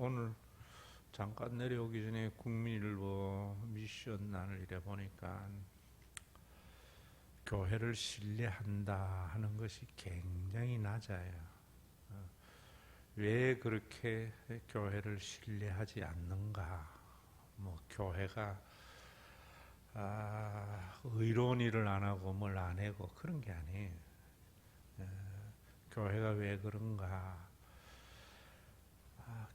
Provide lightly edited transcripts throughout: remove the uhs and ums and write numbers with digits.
오늘 잠깐 내려오기 전에 국민일보 미션란을 이래 보니까 교회를 신뢰한다 하는 것이 굉장히 낮아요. 왜 그렇게 교회를 신뢰하지 않는가? 교회가 의로운 일을 안 하고 뭘 안 하고 그런 게 아니에요. 교회가 왜 그런가?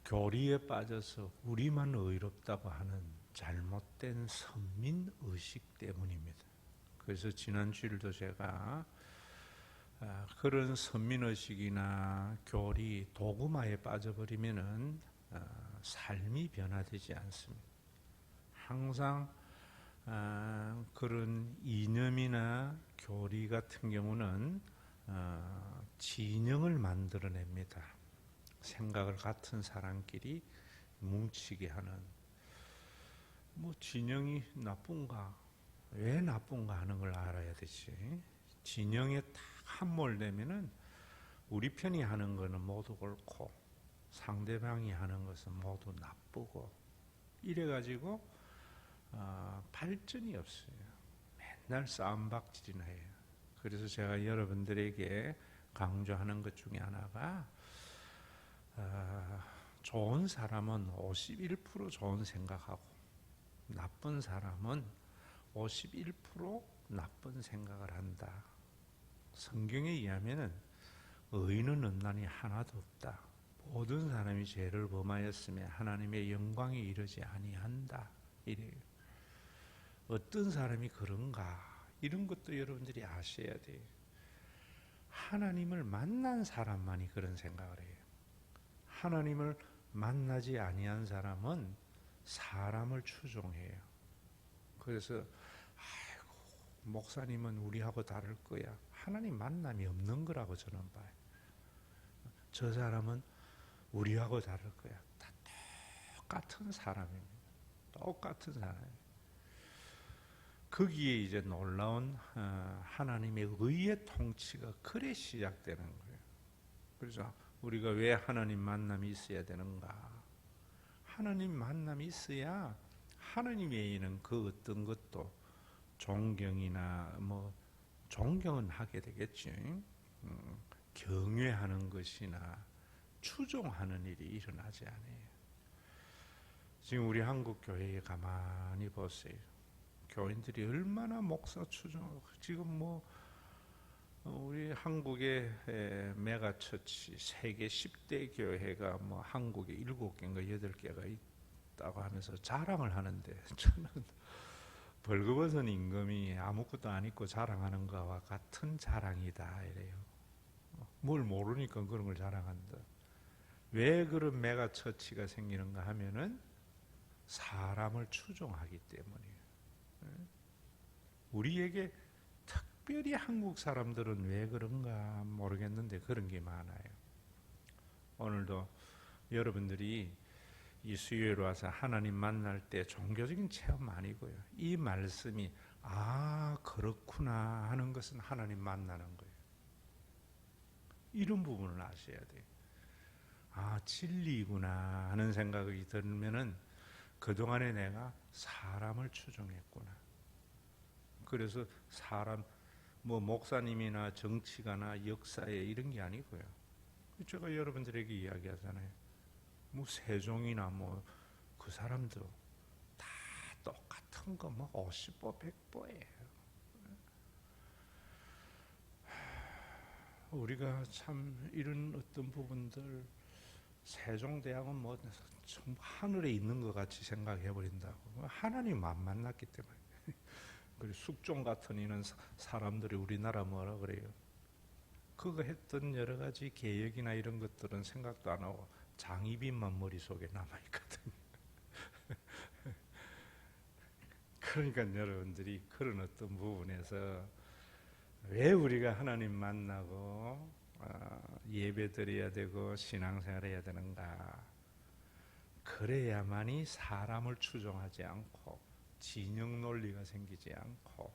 교리에 빠져서 우리만 의롭다고 하는 잘못된 선민의식 때문입니다. 그래서 지난주일도 제가 그런 선민의식이나 교리, 도구마에 빠져버리면은 삶이 변화되지 않습니다. 항상 그런 이념이나 교리 같은 경우는 진영을 만들어냅니다. 생각을 같은 사람끼리 뭉치게 하는. 진영이 나쁜가? 왜 나쁜가 하는 걸 알아야 되지. 진영에 딱 함몰되면은 우리 편이 하는 것은 모두 옳고 상대방이 하는 것은 모두 나쁘고 이래가지고 발전이 없어요. 맨날 싸움박질이나 해요. 그래서 제가 여러분들에게 강조하는 것 중에 하나가 좋은 사람은 51% 좋은 생각하고 나쁜 사람은 51% 나쁜 생각을 한다. 성경에 의하면은 의인은 없나니 하나도 없다. 모든 사람이 죄를 범하였으며 하나님의 영광에 이르지 아니한다. 이래요. 어떤 사람이 그런가? 이런 것도 여러분들이 아셔야 돼요. 하나님을 만난 사람만이 그런 생각을 해요. 하나님을 만나지 아니한 사람은 사람을 추종해요. 그래서 목사님은 우리하고 다를 거야. 하나님 만남이 없는 거라고 저는 봐요. 저 사람은 우리하고 다를 거야. 다 똑같은 사람입니다. 똑같은 사람이에요. 거기에 이제 놀라운 하나님의 의의 통치가 그래 시작되는 거예요. 그래서 우리가 왜 하나님 만남이 있어야 되는가? 하나님 만남이 있어야 하나님 외에는 그 어떤 것도 존경이나 존경은 하게 되겠지. 경외하는 것이나 추종하는 일이 일어나지 않아요. 지금 우리 한국 교회에 가만히 보세요. 교인들이 얼마나 목사 추종하고 지금 우리 한국의 메가처치 세계 10대 교회가 한국에 7개인가 8개가 있다고 하면서 자랑을 하는데 저는 벌거벗은 임금이 아무것도 안 입고 자랑하는 것과 같은 자랑이다 이래요. 뭘 모르니까 그런 걸 자랑한다. 왜 그런 메가처치가 생기는가 하면은 사람을 추종하기 때문이에요. 우리에게 특별히 한국 사람들은 왜 그런가 모르겠는데 그런 게 많아요. 오늘도 여러분들이 이 수요일 와서 하나님 만날 때 종교적인 체험 아니고요. 이 말씀이 그렇구나 하는 것은 하나님 만나는 거예요. 이런 부분을 아셔야 돼요. 진리구나 하는 생각이 들면은 그동안에 내가 사람을 추종했구나. 그래서 사람 목사님이나 정치가나 역사에 이런 게 아니고요. 제가 여러분들에게 이야기하잖아요. 세종이나 그 사람도 다 똑같은 거 50보 100보예요. 우리가 참 이런 어떤 부분들 세종대왕은 전부 하늘에 있는 것 같이 생각해 버린다고. 하나님 안 만났기 때문에. 그리고 숙종 같은 이는 사람들이 우리나라 뭐라 그래요? 그거 했던 여러 가지 계획이나 이런 것들은 생각도 안 하고 장희빈만 머릿속에 남아있거든요. 그러니까 여러분들이 그런 어떤 부분에서 왜 우리가 하나님 만나고 예배 드려야 되고 신앙생활 해야 되는가? 그래야만이 사람을 추종하지 않고 진영 논리가 생기지 않고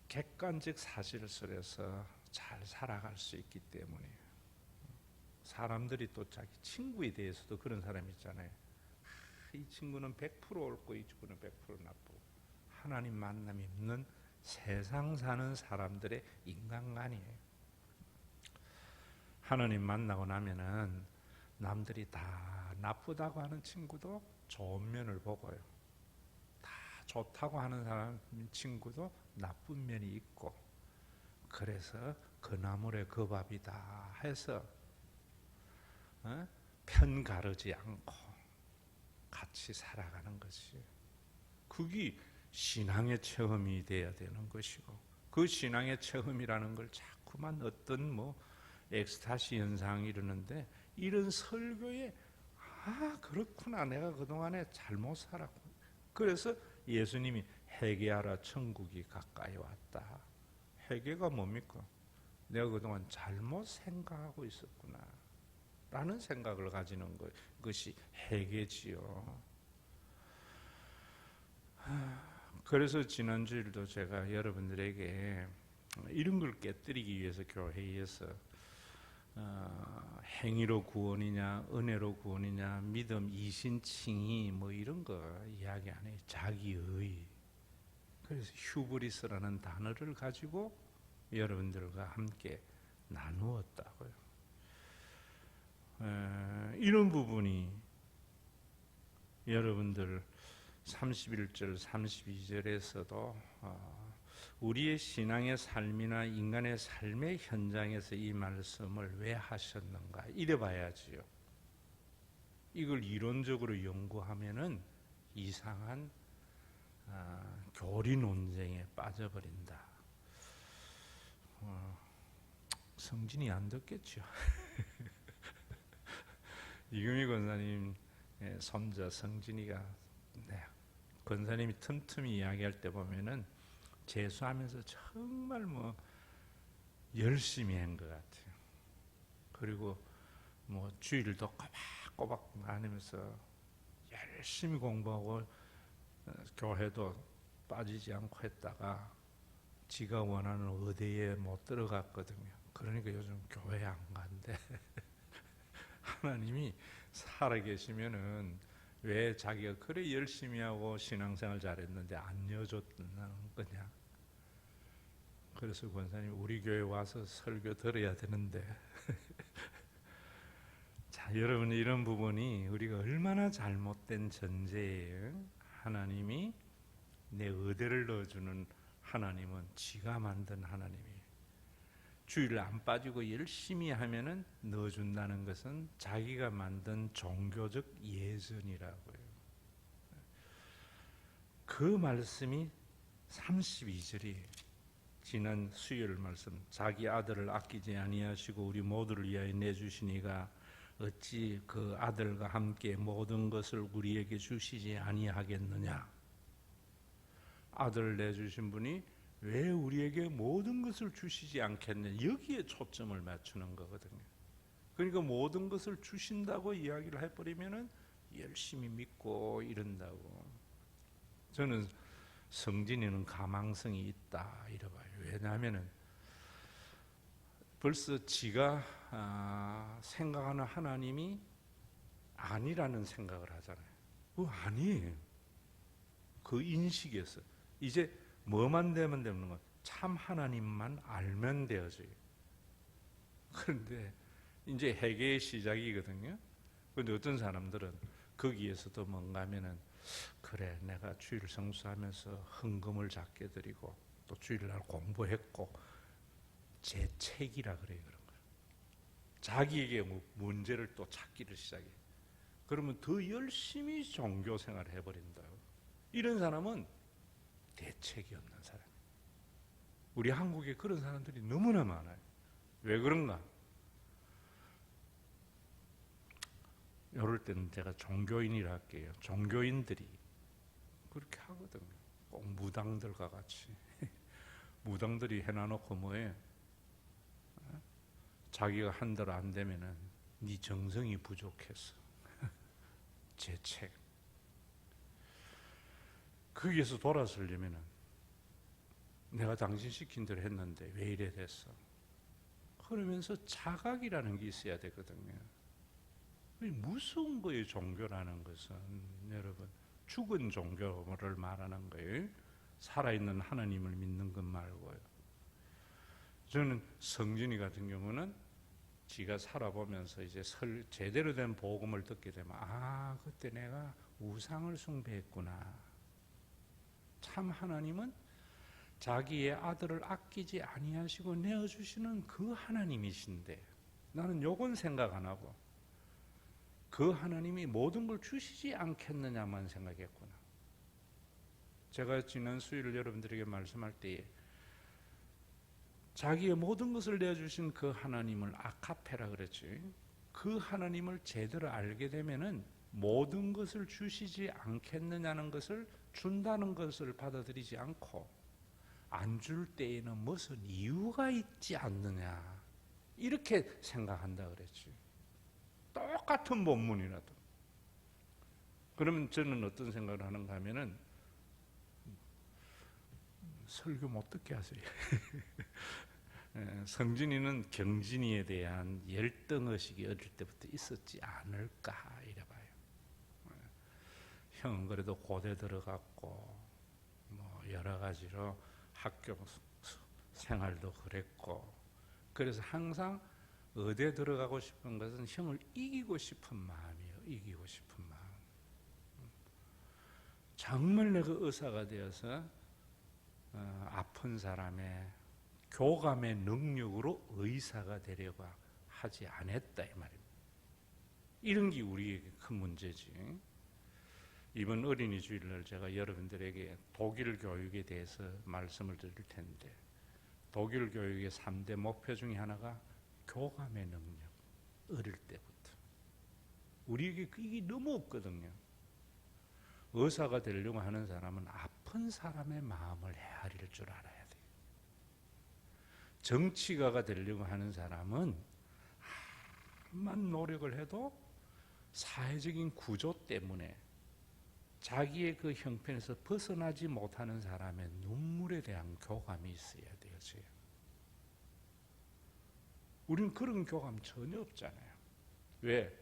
객관적 사실 속에서 잘 살아갈 수 있기 때문이에요. 사람들이 또 자기 친구에 대해서도 그런 사람이 있잖아요. 이 친구는 100% 옳고 이 친구는 100% 나쁘고. 하나님 만남이 없는 세상 사는 사람들의 인간관이에요. 하나님 만나고 나면은 남들이 다 나쁘다고 하는 친구도 좋은 면을 보고요. 다 좋다고 하는 사람 친구도 나쁜 면이 있고. 그래서 그 나물의 그 밥이다 해서 편 가르지 않고 같이 살아가는 것이, 그게 신앙의 체험이 돼야 되는 것이고, 그 신앙의 체험이라는 걸 자꾸만 어떤 엑스타시 현상이 이러는데, 이런 설교에 그렇구나, 내가 그동안에 잘못 살았고. 그래서 예수님이 회개하라, 천국이 가까이 왔다. 회개가 뭡니까? 내가 그동안 잘못 생각하고 있었구나 라는 생각을 가지는 것, 그것이 회개지요. 그래서 지난주일도 제가 여러분들에게 이런 걸 깨뜨리기 위해서 교회에서 행위로 구원이냐 은혜로 구원이냐 믿음 이신칭의 이런 거 이야기 안 해요. 자기의. 그래서 휴브리스라는 단어를 가지고 여러분들과 함께 나누었다고요. 이런 부분이 여러분들 31절 32절에서도 우리의 신앙의 삶이나 인간의 삶의 현장에서 이 말씀을 왜 하셨는가 이래 봐야지요. 이걸 이론적으로 연구하면은 이상한 교리 논쟁에 빠져버린다. 성진이 안 듣겠죠. 이금희 권사님 손자 성진이가 권사님이 틈틈이 이야기할 때 보면은 재수하면서 정말 열심히 한 것 같아요. 그리고 주일도 꼬박꼬박 다니면서 열심히 공부하고 교회도 빠지지 않고 했다가 지가 원하는 의대에 못 들어갔거든요. 그러니까 요즘 교회 안 간대. 하나님이 살아계시면은 왜 자기가 그래 열심히 하고 신앙생활 잘했는데 안 여줬다는 거냐. 그래서 권사님 우리 교회 와서 설교 들어야 되는데. 자, 여러분, 이런 부분이 우리가 얼마나 잘못된 전제예요. 하나님이 내 의대를 넣어주는 하나님은 지가 만든 하나님이에요. 주일 안 빠지고 열심히 하면은 넣어준다는 것은 자기가 만든 종교적 예전이라고요. 그 말씀이 32절이 지난 수요일 말씀, 자기 아들을 아끼지 아니하시고 우리 모두를 위하여 내주시니가 어찌 그 아들과 함께 모든 것을 우리에게 주시지 아니하겠느냐. 아들을 내주신 분이 왜 우리에게 모든 것을 주시지 않겠느냐, 여기에 초점을 맞추는 거거든요. 그러니까 모든 것을 주신다고 이야기를 해버리면은 열심히 믿고 이런다고. 저는 성진이는 가망성이 있다 이래봐요. 왜냐하면은 벌써 지가 생각하는 하나님이 아니라는 생각을 하잖아요. 아니에요. 그 인식에서 이제 뭐만 되면 되는 건 참 하나님만 알면 되어져요. 그런데 이제 회개의 시작이거든요. 그런데 어떤 사람들은 거기에서도 뭔가 하면은 그래 내가 주일 성수하면서 헌금을 작게 드리고 또 주일날 공부했고 재책이라 그래요. 그런 거예요. 자기에게 문제를 또 찾기를 시작해요. 그러면 더 열심히 종교생활을 해버린다고. 이런 사람은 대책이 없는 사람이에요. 우리 한국에 그런 사람들이 너무나 많아요. 왜 그런가? 이럴 때는 제가 종교인이라 할게요. 종교인들이 그렇게 하거든요. 꼭 무당들과 같이. 무당들이 해놔놓고 뭐해? 자기가 한 대로 안 되면은 네 정성이 부족해서 재책. 거기에서 돌아서려면은 내가 당신 시킨 대로 했는데 왜 이래 됐어? 그러면서 자각이라는 게 있어야 되거든요. 무서운 거예요, 종교라는 것은. 여러분, 죽은 종교를 말하는 거예요. 살아있는 하나님을 믿는 것 말고요. 저는 성진이 같은 경우는 지가 살아보면서 이제 제대로 된 복음을 듣게 되면, 아, 그때 내가 우상을 숭배했구나. 참 하나님은 자기의 아들을 아끼지 아니하시고 내어주시는 그 하나님이신데, 나는 요건 생각 안 하고 그 하나님이 모든 걸 주시지 않겠느냐만 생각했구나. 제가 지난 수요일 여러분들에게 말씀할 때에 자기의 모든 것을 내어주신 그 하나님을 아카페라 그랬지. 그 하나님을 제대로 알게 되면은 모든 것을 주시지 않겠느냐는 것을, 준다는 것을 받아들이지 않고 안 줄 때에는 무슨 이유가 있지 않느냐, 이렇게 생각한다 그랬지. 똑같은 본문이라도. 그러면 저는 어떤 생각을 하는가 하면은, 설교 못 듣게 하세요. 성진이는 경진이에 대한 열등의식이 어릴 때부터 있었지 않을까 이래봐요. 형은 그래도 고대 들어갔고 뭐 여러 가지로 학교 생활도 그랬고, 그래서 항상 의대 들어가고 싶은 것은 형을 이기고 싶은 마음이에요. 이기고 싶은 마음. 정말 내가 의사가 되어서 아픈 사람의 교감의 능력으로 의사가 되려고 하지 않았다 이 말입니다. 이런 게 우리에게 큰 문제지. 이번 어린이 주일날 제가 여러분들에게 독일 교육에 대해서 말씀을 드릴 텐데, 독일 교육의 3대 목표 중에 하나가 교감의 능력. 어릴 때부터 우리에게 이게 너무 없거든요. 의사가 되려고 하는 사람은 아픈 사람의 마음을 헤아릴 줄 알아야 돼요. 정치가가 되려고 하는 사람은 암만 노력을 해도 사회적인 구조 때문에 자기의 그 형편에서 벗어나지 못하는 사람의 눈물에 대한 교감이 있어야 돼요. 우리는 그런 교감 전혀 없잖아요. 왜?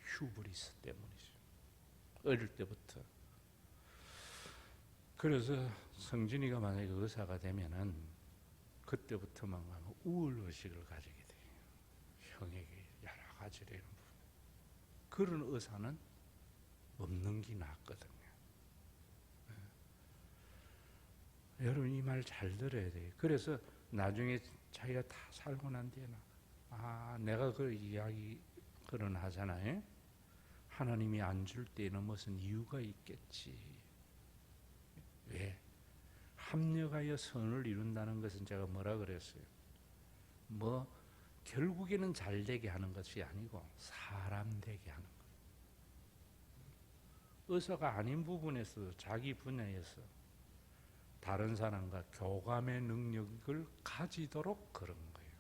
휴브리스 때문이죠. 어릴 때부터. 그래서 성진이가 만약에 의사가 되면은 그때부터만 가면 우울의식을 가지게 돼요. 형에게 여러 가지로 이런 부분. 그런 의사는 없는 게 낫거든요. 네. 여러분 이 말 잘 들어야 돼요. 그래서 나중에 자기가 다 살고 난 뒤에는, 아, 내가 그 이야기 그런 하잖아요. 하나님이 안 줄 때에는 무슨 이유가 있겠지. 왜? 합력하여 선을 이룬다는 것은 제가 뭐라 그랬어요? 뭐 결국에는 잘 되게 하는 것이 아니고 사람 되게 하는 것. 의사가 아닌 부분에서, 자기 분야에서 다른 사람과 교감의 능력을 가지도록 그런 거예요.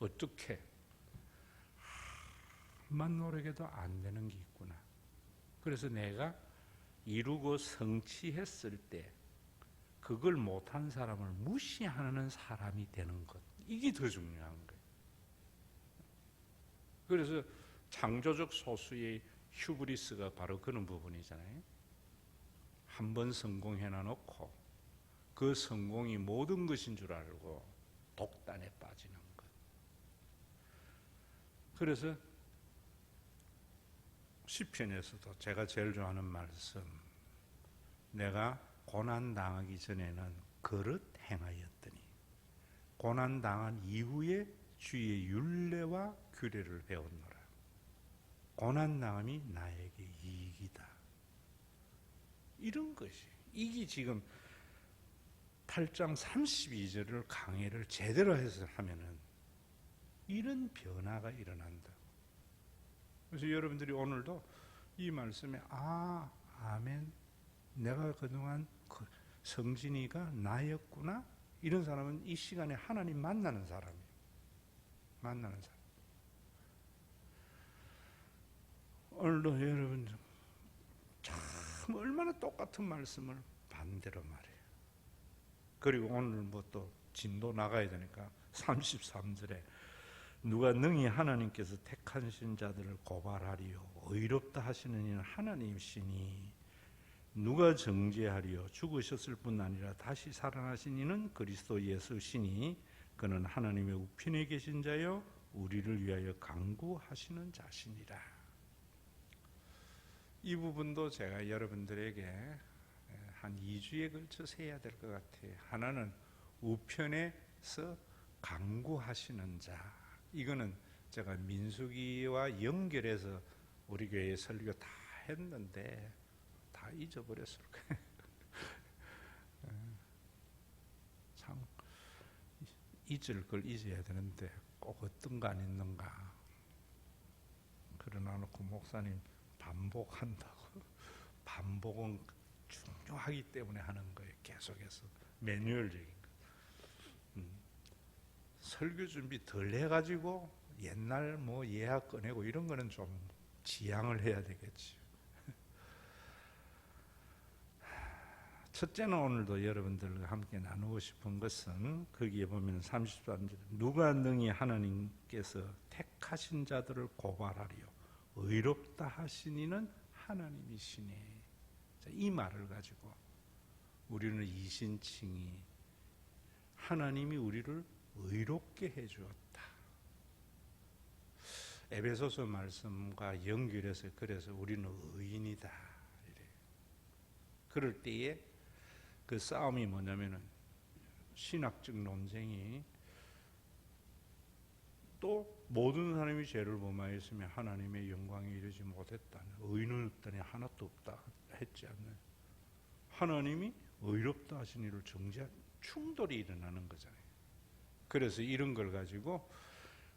어떻게? 만 노력해도 안 되는 게 있구나. 그래서 내가 이루고 성취했을 때 그걸 못한 사람을 무시하는 사람이 되는 것, 이게 더 중요한 거예요. 그래서 창조적 소수의 휴브리스가 바로 그런 부분이잖아요. 한번 성공해 놔놓고 그 성공이 모든 것인 줄 알고 독단에 빠지는 것. 그래서 시편에서도 제가 제일 좋아하는 말씀, 내가 고난 당하기 전에는 그릇 행하였더니 고난 당한 이후에 주의 율례와 규례를 배웠노라. 고난 당함이 나에게 이익이다. 이런 것이, 이게 지금 8장 32절을 강해를 제대로 해서 하면은 이런 변화가 일어난다. 그래서 여러분들이 오늘도 이 말씀에, 아, 아멘, 내가 그동안 성진이가 나였구나, 이런 사람은 이 시간에 하나님 만나는 사람이에요. 만나는 사람. 오늘도 여러분 참 얼마나 똑같은 말씀을 반대로 말해요. 그리고 오늘 뭐 또 진도 나가야 되니까 33절에 누가 능히 하나님께서 택하신 자들을 고발하리요 의롭다 하시는 이는 하나님이시니 누가 정죄하리요 죽으셨을 뿐 아니라 다시 살아나신 이는 그리스도 예수시니 그는 하나님의 우편에 계신 자요 우리를 위하여 간구하시는 자시니라. 이 부분도 제가 여러분들에게 한 2주에 걸쳐서 해야 될 것 같아요. 하나는 우편에서 간구하시는 자. 이거는 제가 민수기와 연결해서 우리 교회 설교 다 했는데 다 잊어버렸을 거예요. 참 잊을 걸 잊어야 되는데 꼭 어떤 거 안 있는가. 그러나 놓고 목사님 반복한다고. 반복은 중요하기 때문에 하는 거예요. 계속해서 매뉴얼적인 거. 설교 준비 덜 해가지고 옛날 뭐 예약 꺼내고 이런 거는 좀 지양을 해야 되겠지. 첫째는 오늘도 여러분들과 함께 나누고 싶은 것은 거기에 보면 33절 누가 능히 하나님께서 택하신 자들을 고발하리요 의롭다 하시니는 하나님이시니. 이 말을 가지고 우리는 이신칭이 하나님이 우리를 의롭게 해주었다. 에베소서 말씀과 연결해서 그래서 우리는 의인이다. 이래. 그럴 때에 그 싸움이 뭐냐면은 신학적 논쟁이 또 모든 사람이 죄를 범하였으며 하나님의 영광에 이르지 못했다는 의인은 없다니 하나도 없다 했지 않나요? 하나님이 의롭다 하신 이를 정죄한 충돌이 일어나는 거잖아요. 그래서 이런 걸 가지고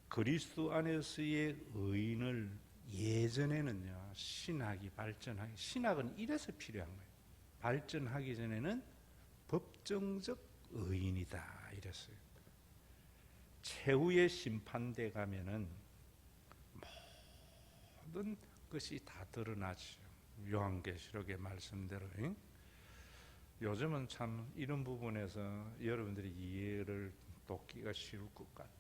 그리스도 안에서의 의인을 예전에는요 신학이 발전하기 신학은 이래서 필요한 거예요. 발전하기 전에는 법정적 의인이다 이랬어요. 최후의 심판대 가면은 모든 것이 다 드러나죠. 요한계시록의 말씀대로. 요즘은 참 이런 부분에서 여러분들이 이해를 돕기가 쉬울 것 같아.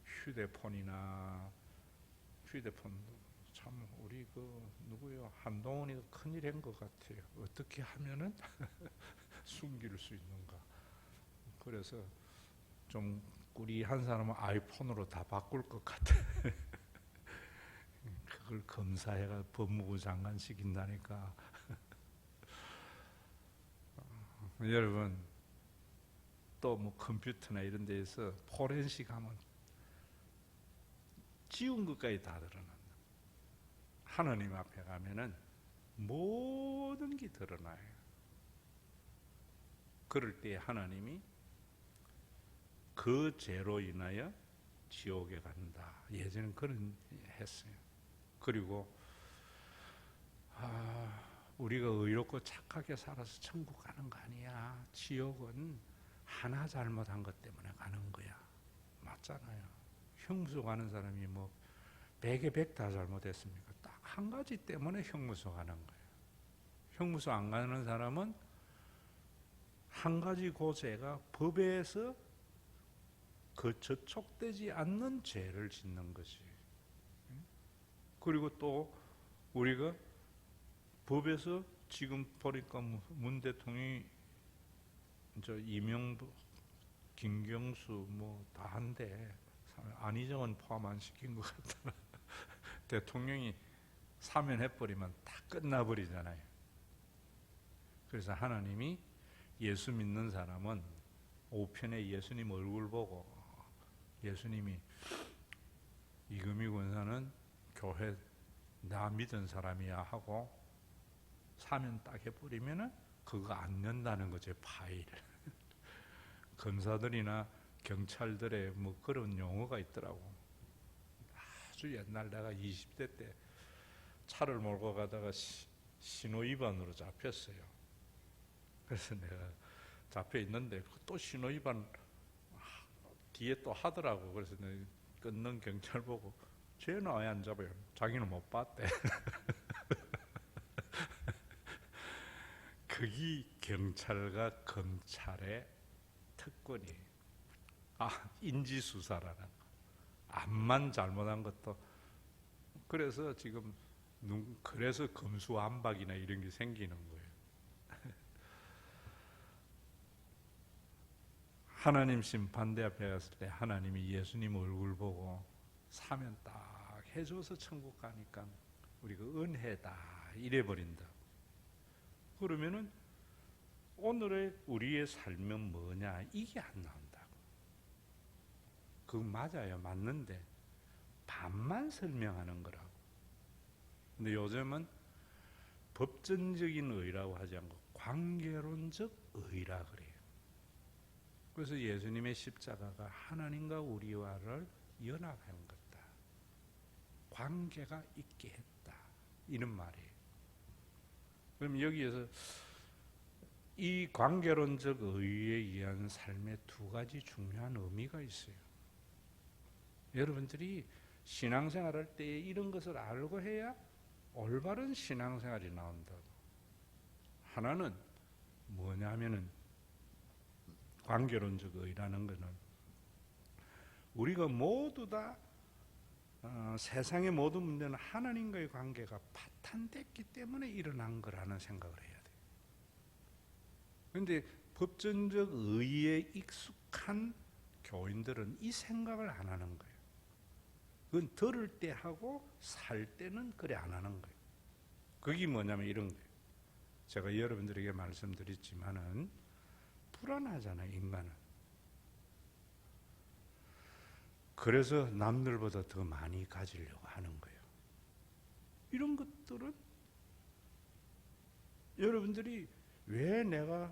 휴대폰도 참 우리 누구요 한동훈이 큰일 한 것 같아요. 어떻게 하면은 숨길 수 있는가. 그래서 좀 우리 한 사람은 아이폰으로 다 바꿀 것 같아. 그걸 검사해가 법무부 장관 시킨다니까. 여러분 또 뭐 컴퓨터나 이런 데에서 포렌식 하면 지운 것까지 다 드러난다. 하나님 앞에 가면은 모든 게 드러나요. 그럴 때 하나님이 그 죄로 인하여 지옥에 간다. 예전에 그런 했어요. 그리고 우리가 의롭고 착하게 살아서 천국 가는 거 아니야. 지옥은 하나 잘못한 것 때문에 가는 거야. 맞잖아요. 형무소 가는 사람이 뭐 100에 100 다 잘못했습니까? 딱 한 가지 때문에 형무소 가는 거예요. 형무소 안 가는 사람은 한 가지 고죄가 법에서 그 저촉되지 않는 죄를 짓는 것이. 그리고 또 우리가 법에서 지금 보니까 문 대통령이 이명박, 김경수 뭐 다 한데 안희정은 포함 안 시킨 것 같다. 대통령이 사면해버리면 다 끝나버리잖아요. 그래서 하나님이 예수 믿는 사람은 우편에 예수님 얼굴 보고 예수님이 이금희 권사는 교회 나 믿은 사람이야 하고 사면 딱 해버리면은 그거 안 nen다는 거죠. 파일. 검사들이나 경찰들의 뭐 그런 용어가 있더라고. 아주 옛날 내가 20대 때 차를 몰고 가다가 신호위반으로 잡혔어요. 그래서 내가 잡혀 있는데 또 신호위반 뒤에 또 하더라고. 그래서 내가 끊는 경찰 보고 쟤는 왜 안 잡아요? 자기는 못 봤대. 그게 경찰과 검찰의 특권이에요. 인지수사라는 거. 암만 잘못한 것도. 그래서 지금 그래서 검수완박이나 이런 게 생기는 거예요. 하나님 심판대 앞에 갔을 때 하나님이 예수님 얼굴 보고 사면 딱 해줘서 천국 가니까 우리가 은혜다 이래버린다. 그러면은 오늘의 우리의 삶은 뭐냐, 이게 안 나온다고. 그거 맞아요, 맞는데 반만 설명하는 거라고. 근데 요즘은 법전적인 의라고 하지 않고 관계론적 의라 그래요. 그래서 예수님의 십자가가 하나님과 우리와를 연합한 거다, 관계가 있게 했다, 이런 말이에요. 그럼 여기에서 이 관계론적 의에 의한 삶의 두 가지 중요한 의미가 있어요. 여러분들이 신앙생활할 때 이런 것을 알고 해야 올바른 신앙생활이 나온다고. 하나는 뭐냐면은 관계론적 의라는 것은 우리가 모두 다 세상의 모든 문제는 하나님과의 관계가 파탄됐기 때문에 일어난 거라는 생각을 해야 돼요. 그런데 법전적 의에 익숙한 교인들은 이 생각을 안 하는 거예요. 그건 들을 때 하고 살 때는 그래 안 하는 거예요. 그게 뭐냐면 이런 거예요. 제가 여러분들에게 말씀드렸지만은 불안하잖아요, 인간은. 그래서 남들보다 더 많이 가지려고 하는 거예요. 이런 것들은 여러분들이 왜 내가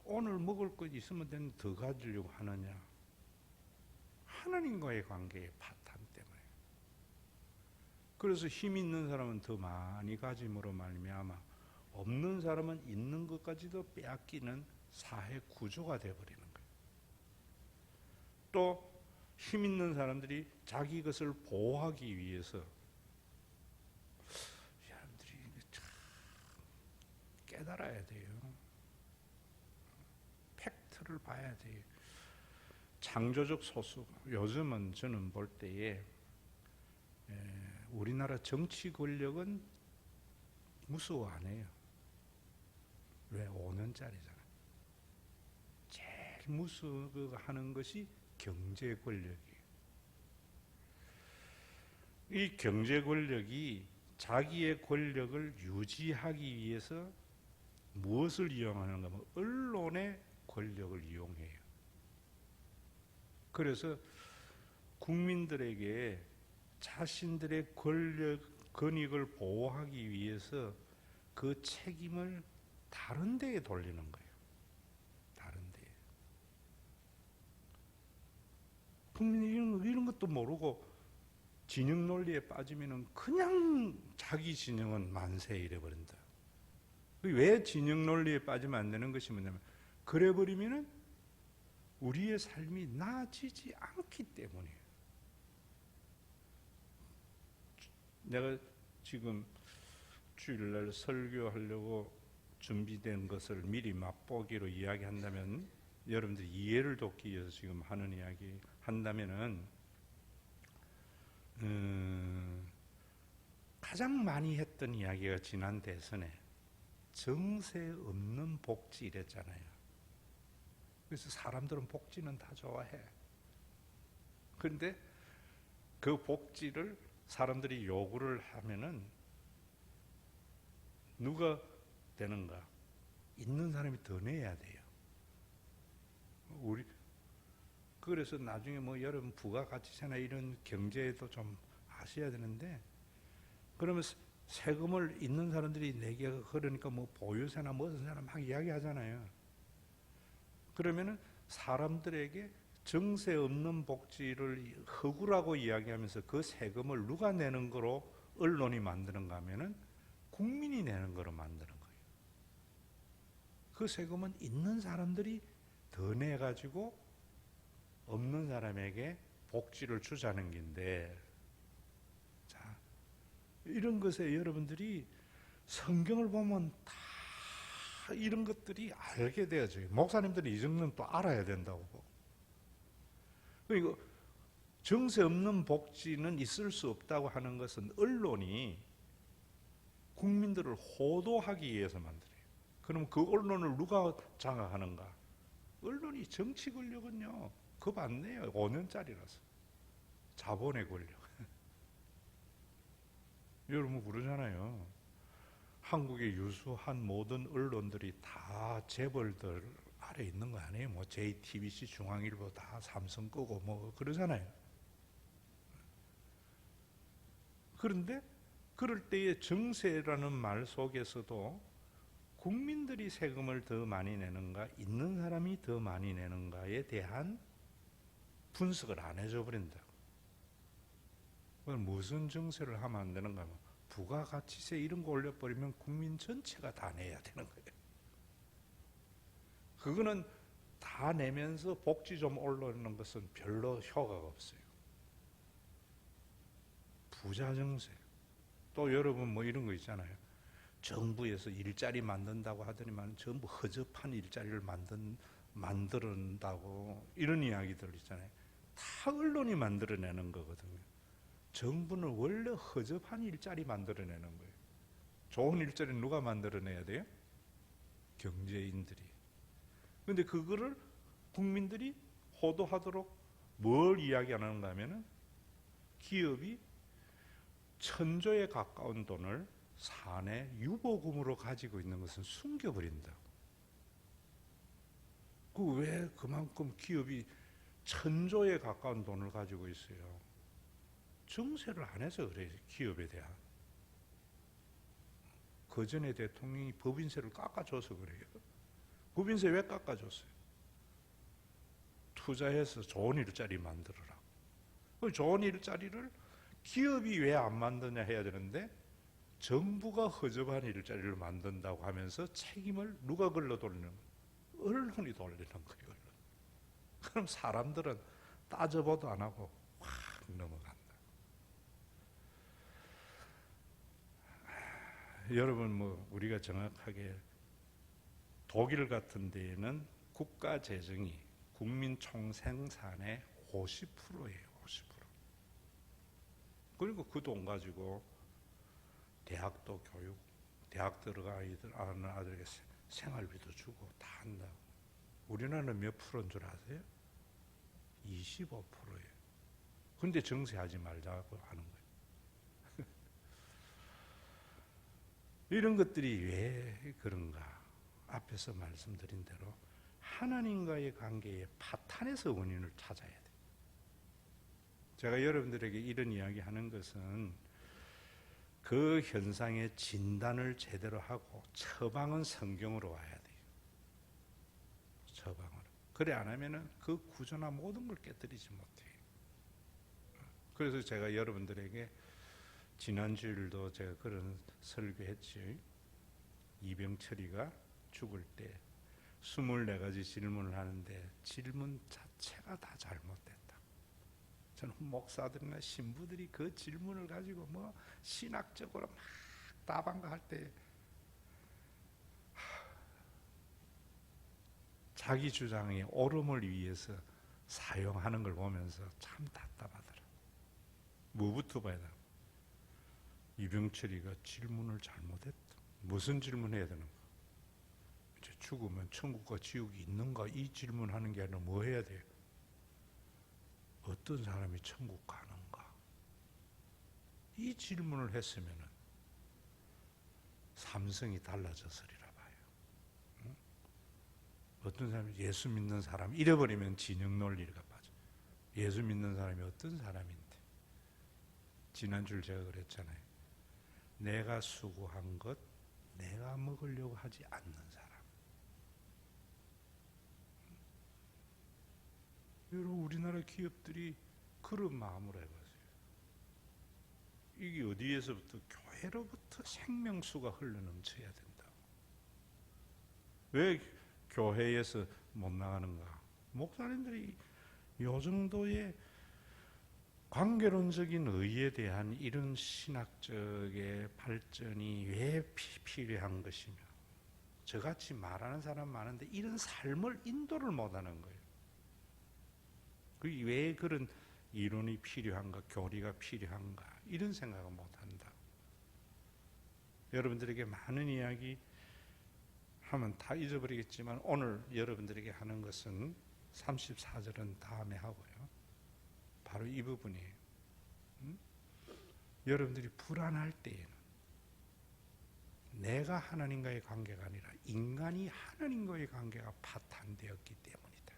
오늘 먹을 것 있으면 되는 더 가지려고 하느냐? 하나님과의 관계의 파탄 때문에. 그래서 힘 있는 사람은 더 많이 가짐으로 말미암아 없는 사람은 있는 것까지도 빼앗기는 사회 구조가 되어버리는 거예요. 또 힘 있는 사람들이 자기 것을 보호하기 위해서, 사람들이 참 깨달아야 돼요. 팩트를 봐야 돼요. 창조적 소수. 요즘은 저는 볼 때에 우리나라 정치 권력은 무서워 안 해요. 왜? 5년짜리잖아요. 제일 무서워하는 것이 경제 권력이에요. 이 경제 권력이 자기의 권력을 유지하기 위해서 무엇을 이용하는가 하면 언론의 권력을 이용해요. 그래서 국민들에게 자신들의 권익을 보호하기 위해서 그 책임을 다른 데에 돌리는 거예요. 다른 데에. 국민이 이런 것도 모르고 진영 논리에 빠지면은 그냥 자기 진영은 만세 이래버린다. 왜 진영 논리에 빠지면 안 되는 것이 뭐냐면, 그래 버리면은 우리의 삶이 나아지지 않기 때문이에요. 내가 지금 주일날 설교하려고 준비된 것을 미리 맛보기로 이야기한다면, 여러분들이 이해를 돕기 위해서 지금 하는 이야기 한다면은, 가장 많이 했던 이야기가 지난 대선에 정세 없는 복지 이랬잖아요. 그래서 사람들은 복지는 다 좋아해. 그런데 그 복지를 사람들이 요구를 하면은 누가 되는가? 있는 사람이 더 내야 돼요. 그래서 나중에 뭐 여러분 부가가치세나 이런 경제에도 좀 아셔야 되는데, 그러면 세금을 있는 사람들이 내게, 그러니까 뭐 보유세나 무슨 세나 막 이야기하잖아요. 그러면은 사람들에게 정세 없는 복지를 허구라고 이야기하면서 그 세금을 누가 내는 거로 언론이 만드는가 하면은 국민이 내는 거로 만드는 거예요. 그 세금은 있는 사람들이 더 내가지고 없는 사람에게 복지를 주자는 건데, 자, 이런 것에 여러분들이 성경을 보면 다 이런 것들이 알게 되어져요. 목사님들이 이 정도는 또 알아야 된다고. 그리고 정세 없는 복지는 있을 수 없다고 하는 것은 언론이 국민들을 호도하기 위해서 만들어요. 그럼 그 언론을 누가 장악하는가? 언론이 정치 권력은요, 겁 안 내요. 5년짜리라서. 자본의 권력. 여러분 그러잖아요. 한국의 유수한 모든 언론들이 다 재벌들 아래 있는 거 아니에요? 뭐 JTBC, 중앙일보 다 삼성 거고 뭐 그러잖아요. 그런데 그럴 때의 정세라는 말 속에서도 국민들이 세금을 더 많이 내는가, 있는 사람이 더 많이 내는가에 대한 분석을 안 해줘 버린다. 무슨 정세를 하면 안 되는가 하면 부가가치세 이런 거 올려버리면 국민 전체가 다 내야 되는 거예요. 그거는 다 내면서 복지 좀 올리는 것은 별로 효과가 없어요. 부자 정세. 또 여러분 뭐 이런 거 있잖아요. 정부에서 일자리 만든다고 하더니만 전부 허접한 일자리를 만든다고 이런 이야기들 있잖아요. 다 언론이 만들어내는 거거든요. 정부는 원래 허접한 일자리 만들어내는 거예요. 좋은 일자리는 누가 만들어내야 돼요? 경제인들이. 그런데 그거를 국민들이 호도하도록 뭘 이야기하는가 하면은 기업이 1,000조에 가까운 돈을 사내 유보금으로 가지고 있는 것은 숨겨버린다. 그 왜 그만큼 기업이 1,000조에 가까운 돈을 가지고 있어요? 정세를 안 해서 그래요. 기업에 대한. 그 전에 대통령이 법인세를 깎아줘서 그래요. 법인세 왜 깎아줬어요? 투자해서 좋은 일자리 만들어라. 그 좋은 일자리를 기업이 왜 안 만드냐 해야 되는데 정부가 허접한 일자리를 만든다고 하면서 책임을 누가 걸러 돌리는 거예요? 언론이 돌리는 거예요. 언론. 그럼 사람들은 따져보도 안 하고 확 넘어간다. 여러분 뭐 우리가 정확하게 독일 같은 데에는 국가 재정이 국민 총생산의 50%예요. 50%. 그리고 그 돈 가지고 대학도 교육, 대학 들어가는 아들에게 생활비도 주고 다 한다고. 우리나라는 몇 프로인 줄 아세요? 25%예요. 근데 정세하지 말자고 하는 거예요. 이런 것들이 왜 그런가? 앞에서 말씀드린 대로 하나님과의 관계의 파탄에서 원인을 찾아야 돼요. 제가 여러분들에게 이런 이야기 하는 것은 그 현상의 진단을 제대로 하고 처방은 성경으로 와야 돼요. 처방으로. 그래 안 하면은 그 구조나 모든 걸 깨뜨리지 못해요. 그래서 제가 여러분들에게 지난주일도 제가 그런 설교했지. 이병철이가 죽을 때 24가지 질문을 하는데 질문 자체가 다 잘못됐다. 저는 목사들이나 신부들이 그 질문을 가지고 뭐 신학적으로 막 따방가할 때 자기 주장의 옳음을 위해서 사용하는 걸 보면서 참 답답하더라. 뭐부터 봐야 되나? 이병철이가 질문을 잘못했다. 무슨 질문해야 되는가? 이제 죽으면 천국과 지옥이 있는가? 이 질문하는 게 아니라 뭐 해야 돼요? 어떤 사람이 천국 가는가? 이 질문을 했으면은 삼성이 달라졌으리라 봐요. 응? 어떤 사람이 예수 믿는 사람 잃어버리면 진영 논리가 빠져. 예수 믿는 사람이 어떤 사람인데? 지난주에 제가 그랬잖아요. 내가 수고한 것 내가 먹으려고 하지 않는 사람. 여러분 우리나라 기업들이 그런 마음으로 해봤어요. 이게 어디에서부터? 교회로부터 생명수가 흘러넘쳐야 된다고. 왜 교회에서 못 나가는가? 목사님들이 요 정도의 관계론적인 의에 대한 이런 신학적의 발전이 왜 필요한 것이며 저같이 말하는 사람 많은데 이런 삶을 인도를 못하는 거예요. 왜 그런 이론이 필요한가, 교리가 필요한가 이런 생각을 못한다. 여러분들에게 많은 이야기 하면 다 잊어버리겠지만 오늘 여러분들에게 하는 것은 34절은 다음에 하고요. 바로 이 부분이에요. 여러분들이 불안할 때에는 내가 하나님과의 관계가 아니라 인간이 하나님과의 관계가 파탄되었기 때문이다.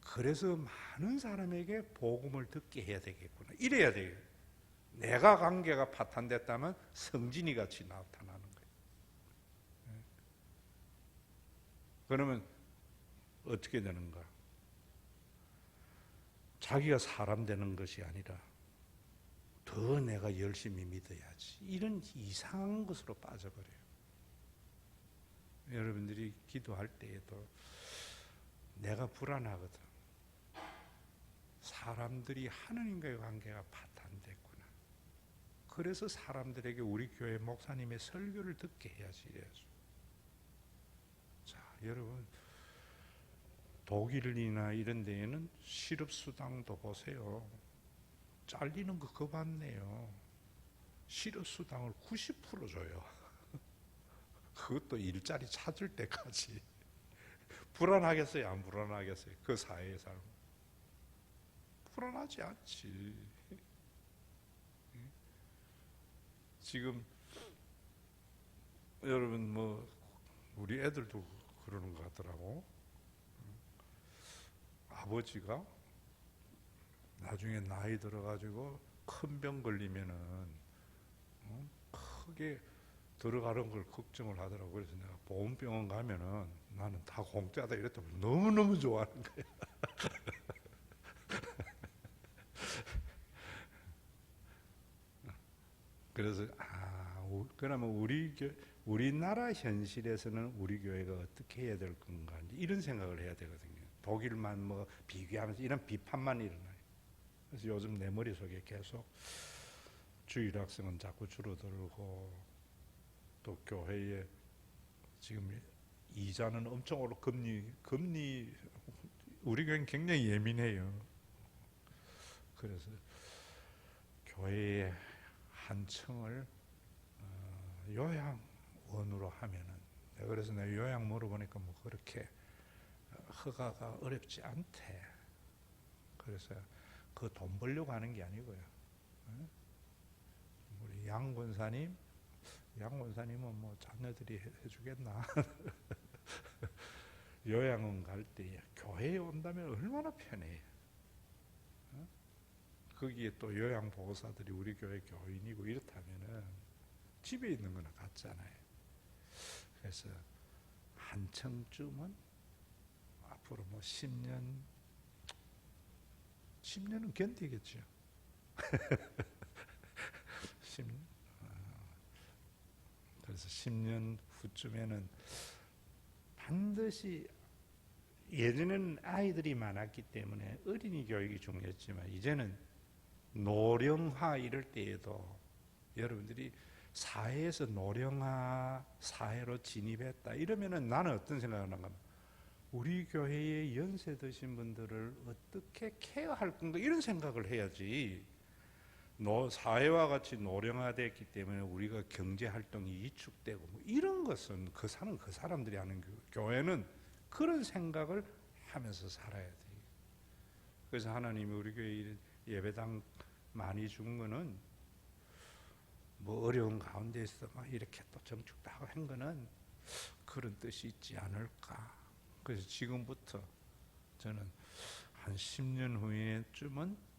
그래서 많은 사람에게 복음을 듣게 해야 되겠구나. 이래야 돼요. 내가 관계가 파탄됐다면 성진이 같이 나타나는 거예요. 그러면 어떻게 되는가? 자기가 사람 되는 것이 아니라 더 내가 열심히 믿어야지. 이런 이상한 것으로 빠져버려요. 여러분들이 기도할 때에도 내가 불안하거든. 사람들이 하나님과의 관계가 파탄됐구나. 그래서 사람들에게 우리 교회 목사님의 설교를 듣게 해야지. 자, 여러분 독일이나 이런 데에는 실업수당도 보세요. 잘리는 거 겁안네요. 실업수당을 90% 줘요. 그것도 일자리 찾을 때까지. 불안하겠어요? 안 불안하겠어요? 그 사회의 삶. 불안하지 않지. 지금 여러분 뭐 우리 애들도 그러는 것 같더라고. 아버지가 나중에 나이 들어가지고 큰 병 걸리면은 크게 들어가는 걸 걱정을 하더라고. 그래서 내가 보험병원 가면은 나는 다 공짜다 이랬더니 너무너무 좋아하는 거야. 그래서 그러면 우리나라 현실에서는 우리 교회가 어떻게 해야 될 건가 이런 생각을 해야 되거든요. 독일만 뭐 비교하면서 이런 비판만 일어나요. 그래서 요즘 내 머릿속에 계속 주일 학생은 자꾸 줄어들고 또 교회에 지금 이자는 엄청 오르고 금리 우리 교회는 굉장히 예민해요. 그래서 교회의 한 층을 요양원으로 하면은, 그래서 내가 요양 물어보니까 뭐 그렇게 허가가 어렵지 않대. 그래서 그 돈 벌려고 하는 게 아니고요. 우리 양 권사님은 뭐 자녀들이 해주겠나. 요양원 갈 때 교회에 온다면 얼마나 편해요. 거기에 또 요양보호사들이 우리 교회 교인이고 이렇다면은 집에 있는 거나 같잖아요. 그래서 한층쯤은 앞으로 뭐 10년은 견디겠죠. 그래서 10년 후쯤에는 반드시, 예전에는 아이들이 많았기 때문에 어린이 교육이 중요했지만 이제는 노령화 이럴 때에도 여러분들이 사회에서 노령화 사회로 진입했다 이러면은 나는 어떤 생각을 하는가 하면 우리 교회의 연세 드신 분들을 어떻게 케어할 건가 이런 생각을 해야지. 사회와 같이 노령화됐기 때문에 우리가 경제활동이 위축되고 뭐 이런 것은 그 사람들이 하는 교회는 그런 생각을 하면서 살아야 돼요. 그래서 하나님이 우리 교회 예배당 많이 준 거는 뭐 어려운 가운데서 막 이렇게 또 정축도 하고 한 거는 그런 뜻이 있지 않을까. 그래서 지금부터 저는 한 10년 후에쯤은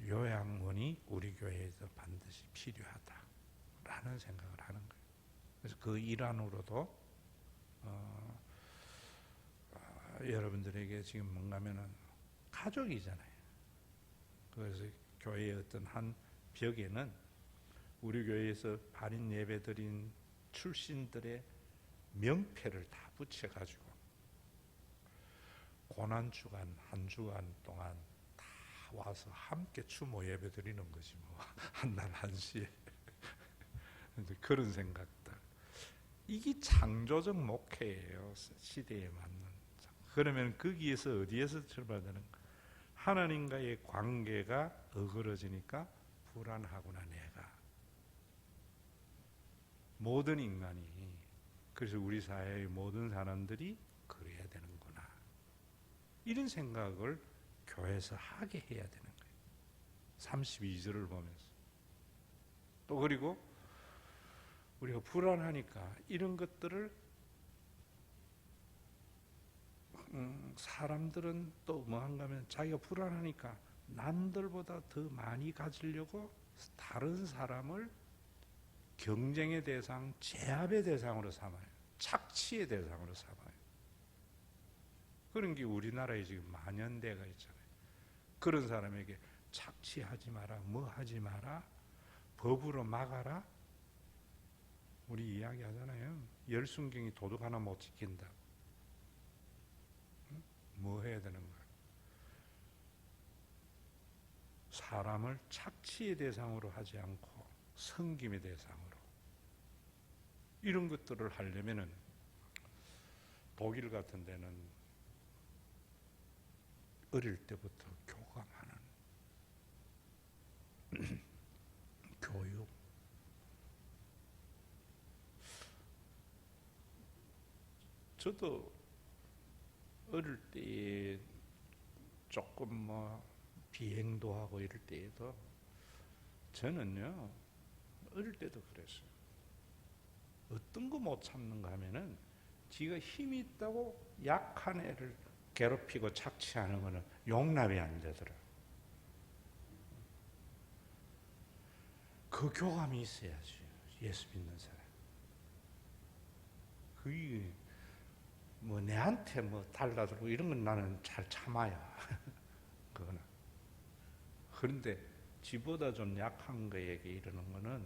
요양원이 우리 교회에서 반드시 필요하다라는 생각을 하는 거예요. 그래서 그 일환으로도 여러분들에게 지금 뭔가면은 가족이잖아요. 그래서 교회의 어떤 한 벽에는 우리 교회에서 발인 예배 드린 출신들의 명패를 다 붙여가지고 고난주간 한 주간 동안 다 와서 함께 추모 예배 드리는 것이 뭐 한날 한시에 그런 생각들. 이게 창조적 목회예요. 시대에 맞는. 그러면 거기에서 어디에서 출발되는가? 하나님과의 관계가 어그러지니까 불안하구나 내가. 모든 인간이, 그래서 우리 사회의 모든 사람들이 그래야 되는구나. 이런 생각을 교회에서 하게 해야 되는 거예요. 32절을 보면서. 또 그리고 우리가 불안하니까 이런 것들을 사람들은 또 뭐한가 하면 자기가 불안하니까 남들보다 더 많이 가지려고 다른 사람을 경쟁의 대상, 제압의 대상으로 삼아요. 착취의 대상으로 삼아요. 그런 게 우리나라에 지금 만연대가 있잖아요. 그런 사람에게 착취하지 마라, 뭐 하지 마라, 법으로 막아라. 우리 이야기하잖아요. 열순경이 도둑 하나 못 지킨다. 뭐 해야 되는 거야? 사람을 착취의 대상으로 하지 않고 섬김의 대상으로. 이런 것들을 하려면은 독일 같은 데는 어릴 때부터 교감하는 교육. 저도 어릴 때 조금 뭐 비행도 하고 이럴 때에도 저는요 어릴 때도 그랬어요. 어떤 거 못 참는가 하면은 지가 힘이 있다고 약한 애를 괴롭히고 착취하는 거는 용납이 안 되더라고요. 그 교감이 있어야지 예수 믿는 사람. 그게 뭐 내한테 뭐 달라들고 이런 건 나는 잘 참아요. 그거는. 그런데 지보다 좀 약한 거에게 이러는 거는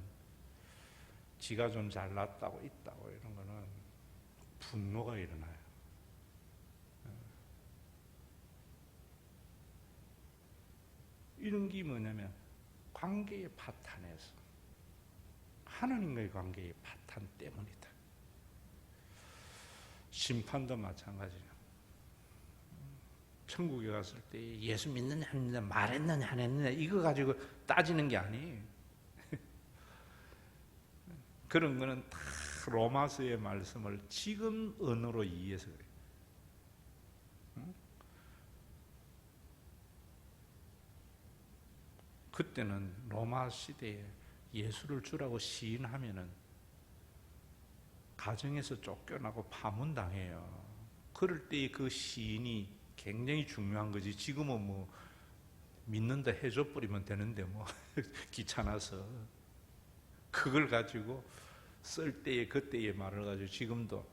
지가 좀 잘났다고 있다고 이런 거는 분노가 일어나요. 이런 게 뭐냐면 관계의 파탄에서, 하나님과의 관계의 파탄 때문이다. 심판도 마찬가지예요. 천국에 갔을 때 예수 믿느냐 안 믿느냐, 말했느냐 안 했느냐 이거 가지고 따지는 게 아니에요. 그런 거는 다 로마서의 말씀을 지금 언어로 이해해서 그래요. 그때는 로마 시대에 예수를 주라고 시인하면은 가정에서 쫓겨나고 파문당해요. 그럴 때 그 시인이 굉장히 중요한 거지. 지금은 뭐 믿는다 해줘 버리면 되는데 뭐 귀찮아서 그걸 가지고 쓸 때에 그때의 말을 가지고 지금도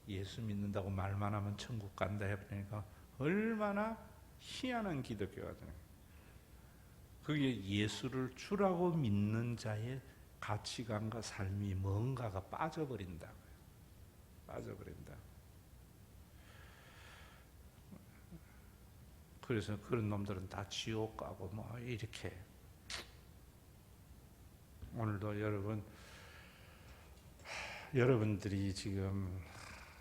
예수 믿는다고 말만 하면 천국 간다 해보니까 얼마나 희한한 기독교가 되는 거예요. 그게 예수를 주라고 믿는 자의 가치관과 삶이 뭔가가 빠져버린다고요. 빠져버린다. 그래서 그런 놈들은 다 지옥 가고 뭐 이렇게. 오늘도 여러분들이 지금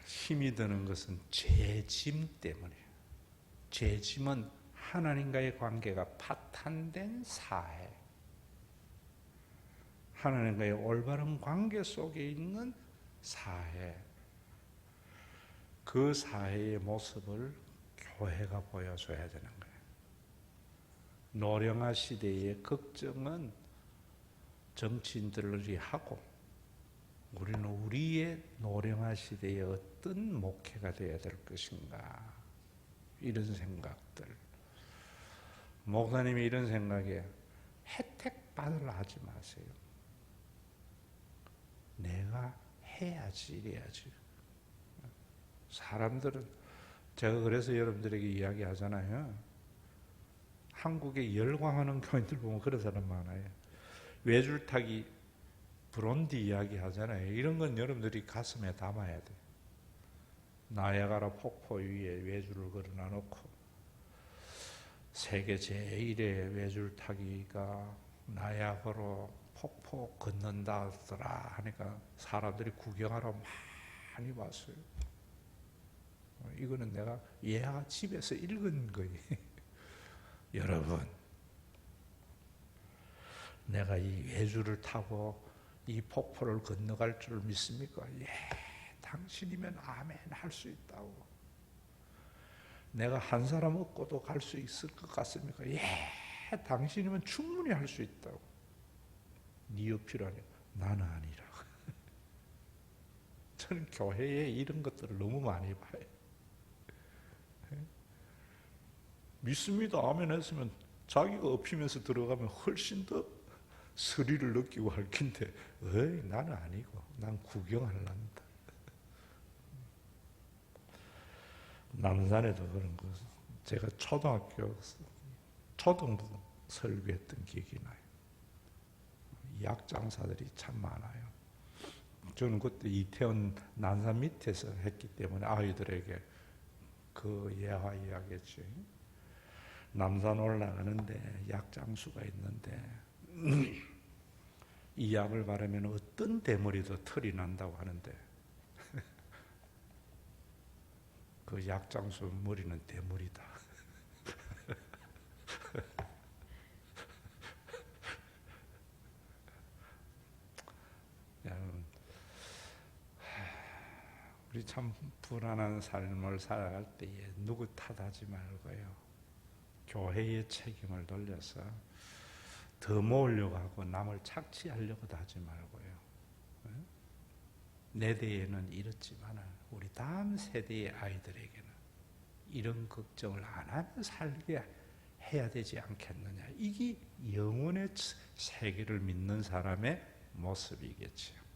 힘이 드는 것은 죄짐 때문이에요. 죄짐은 하나님과의 관계가 파탄된 사해, 하나님과의 올바른 관계 속에 있는 사해, 그 사해의 모습을 교회가 보여줘야 되는 거예요. 노령화 시대의 걱정은 정치인들이 하고 우리는 우리의 노령화 시대에 어떤 목회가 되어야 될 것인가, 이런 생각들. 목사님이 이런 생각에 혜택 받으려 하지 마세요. 내가 해야지, 이래야지. 사람들은, 제가 그래서 여러분들에게 이야기하잖아요. 한국에 열광하는 교인들 보면 그런 사람 많아요. 외줄타기 브론디 이야기 하잖아요. 이런 건 여러분들이 가슴에 담아야 돼. 나야가라 폭포 위에 외줄을 걸어놔 놓고 세계 제1의 외줄타기가 나야가라 폭포 건넌다더라 하니까 사람들이 구경하러 많이 왔어요. 이거는 내가 얘가 집에서 읽은 거예요. 여러분, 내가 이 외주를 타고 이 폭포를 건너갈 줄 믿습니까? 예, 당신이면 아멘 할 수 있다고. 내가 한 사람 얻고도 갈 수 있을 것 같습니까? 예, 당신이면 충분히 할 수 있다고. 네 옆이라니. 나는 아니라. 저는 교회에 이런 것들을 너무 많이 봐요. 믿습니다. 아멘 했으면 자기가 엎이면서 들어가면 훨씬 더 스릴을 느끼고 할 긴데, 나는 아니고, 난 구경하려는다. 남산에도 그런 거, 제가 초등부 설교했던 기억이 나요. 약장사들이 참 많아요. 저는 그때 이태원 난산 밑에서 했기 때문에 아이들에게 그 예화 이야기했지. 남산 올라가는데 약장수가 있는데 이 약을 바르면 어떤 대머리도 털이 난다고 하는데 그 약장수 머리는 대머리다. 우리 참 불안한 삶을 살아갈 때에 누구 탓하지 말고요. 교회의 책임을 돌려서 더 모으려고 하고 남을 착취하려고도 하지 말고요. 내 대에는 이렇지만 우리 다음 세대의 아이들에게는 이런 걱정을 안 하며 살게 해야 되지 않겠느냐. 이게 영혼의 세계를 믿는 사람의 모습이겠지요.